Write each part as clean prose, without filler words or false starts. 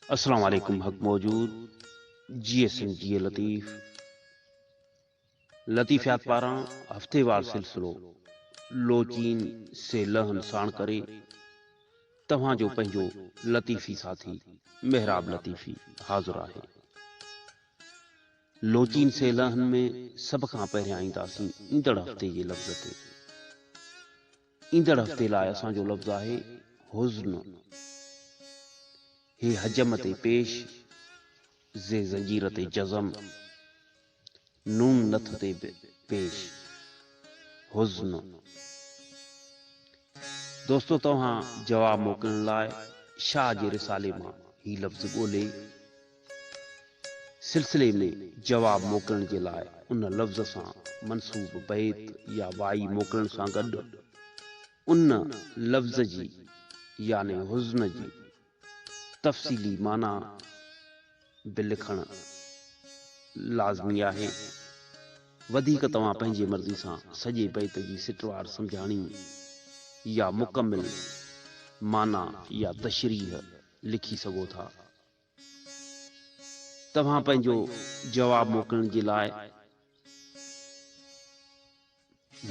अस्सलाम वालेकुम हक मौजूद GSM जी लतीफ़ लतीफ़ियात पारां हफ़्तेवार सिलसिलो लोचीन से लहन साण करे तव्हांजो पंहिंजो लतीफ़ी साथी मेहराब लतीफ़ी हाज़िर आहे। लोचीन से लहन में सब खां पहिरियां ईंदासीं ईंदड़ हफ़्ते जे लफ़्ज़ ते। ईंदड़ हफ़्ते लाइ असांजो लफ़्ज़ आहे हुज़्न। हे हजम ते पेश ज़े ज़ंजीर ते जज़म नून नथ ते पेश हुज़्न। दोस्तों तव्हां जवाब मोकिलण लाइ शाह जे रिसाले मां ही लफ़्ज़ ॻोल्हे सिलसिले में जवाब मोकिलण जे लाइ उन लफ़्ज़ सां मनसूब बैत या वाई मोकिलण सां गॾु उन लफ़्ज़ जी याने हुज़्न जी तफ़सीली माना बि लिखण लाज़मी आहे। वधीक तव्हां पंहिंजी मर्ज़ी सां सॼे बैत जी सिटवार सम्झाणी या मुकमिल माना या तशरीह लिखी सघो था। तव्हां पंहिंजो जवाब मोकिलण जे लाइ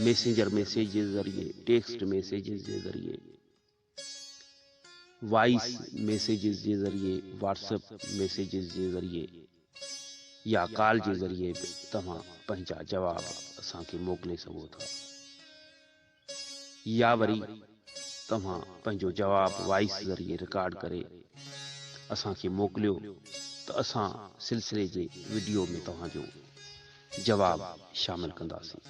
मैसेंजर मैसेज जे ज़रिए, टेक्स्ट मैसेज जे ज़रिए, वॉइस मैसेजेस जे ज़रिए, व्हाट्सएप मैसेजेस जे ज़रिए या कॉल जे ज़रिए बि तव्हां पंहिंजा जवाब असांखे मोकिले सघो था। या वरी तव्हां पंहिंजो जवाब वॉइस ज़रिए रिकॉर्ड करे असांखे मोकिलियो त असां सिलसिले जे वीडियो में तव्हांजो जवाब शामिल कंदासीं।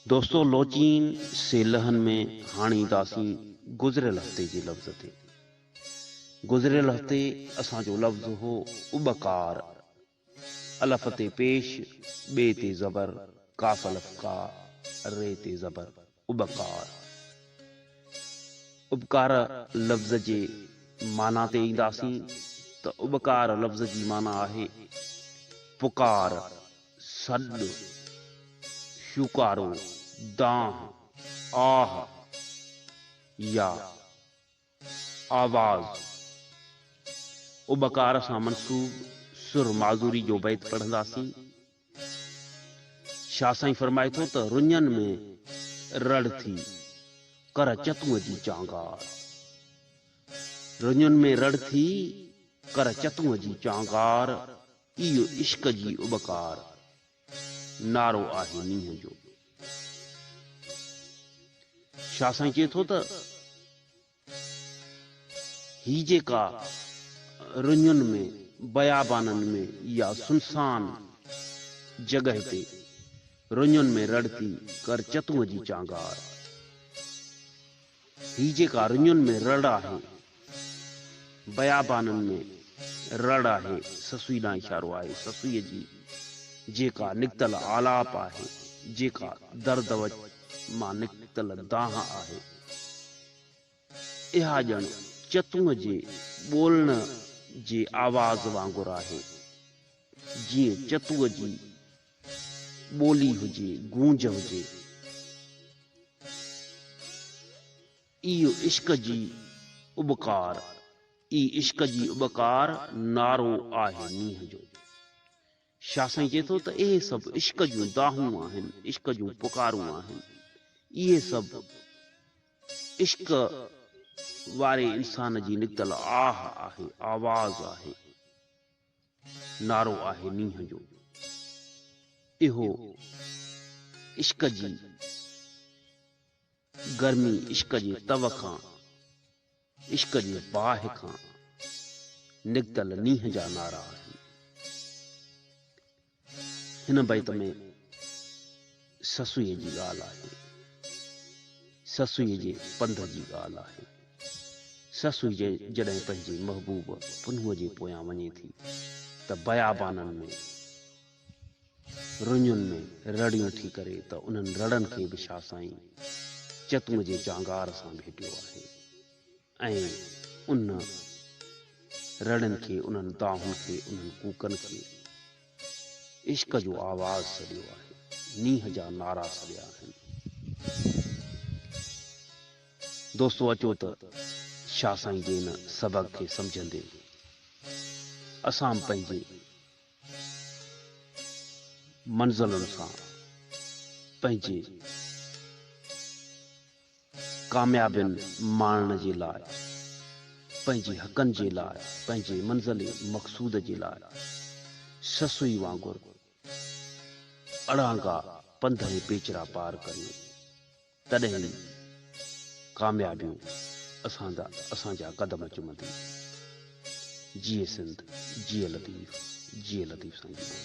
दोस्तों लोचीन से लहन में हाणे ईंदासीं गुज़िरियल हफ़्ते जे लफ़्ज़ ते। गुज़िरियल हफ़्ते असांजो लफ़्ज़ हो उबकार। अलफ़ ते पेश, बे ते ज़बर, काफ़ अलफ़ का, रे ते ज़बर उबकार। उपकार लफ़्ज़ जे माना ते ईंदासीं त उबकार लफ़्ज़ जी माना आहे पुकार, सॾु, शुकारो, दांह, आह या आवाज़। उबकार सां मनसूब सुर माज़ूरी जो बैत पढ़ंदासीं। शाह साईं फरमाए थो त रुञनि में रड़ थी कर चतुअ जी चांगार। रुञनि में रड़ थी कर चतुअ जी चांगार, इहो इश्क जी उबकार नारो आहे मींहं जो। शाह साईं चए थो त ही जेका रुञुनि में, बयाबाननि में या सुनसान जगह ते रुञुनि में रड़ थी कर चतुअ जी चांगार। ही जेका रुञुनि में रड़ आहे, बयाबाननि में रड़ आहे, ससुई ॾांहुं इशारो आहे। ससुईअ जी जेका निकतल आलाप आहे, जेका दर्द मां निकतल दांह आहे, इहा ॼण चतुअ जे ॿोलण जे आवाज़ वांगुरु आहे। जीअं चतुअ जी ॿोली हुजे, गूंज हुजे। इहो इश्क जी उबकार, ई इश्क जी उबकार नारो आहे मींहं जो। शाह साईं चए थो त इहे सभु इश्क जूं दाहूं आहिनि, इश्क जूं पुकारूं आहिनि। इहे सभु इश्क वारे इंसान जी निकतल आह आहे, आवाज़ आहे, नारो आहे मींहं जो। इहो इश्क जी गर्मी, इश्क जे तव खां, इश्क जे बाहि खां निकतल नींहं जा नारा आहिनि। हिन बैत में ससुईअ जी ॻाल्हि आहे, ससुईअ जे पंध जी ॻाल्हि आहे। ससुई जॾहिं पंहिंजे महबूब पुनूअ जे पोयां वञे थी त बयाबाननि में, रुञुनि में रड़ियूं थी करे त उन्हनि रड़नि खे बि शाह साईं चतुअ जे चांगार सां भेटियो आहे ऐं उन रड़नि खे, उन्हनि दाहुनि खे, उन्हनि कूकनि खे इश्क जो आवाज़ सॾियो आहे, नींहं जा नारा सॾिया आहिनि। दोस्तों अचो त शाह साईं जे इन सबक खे सम्झंदे असां पंहिंजे मंज़िलुनि सां पंहिंजे कामयाबियुनि माणण जे लाइ, पंहिंजे हक़नि जे लाइ, पंहिंजे मंज़िल मक़सूद जे लाइ ससुई वांगुरु अड़ांगा पंध ऐं पेचरा पार करियूं। तॾहिं ई कामयाबियूं असांजा कदम चुमंदियूं। जिए सिंध, जिए लतीफ़, जिए लतीफ़ साईं जी।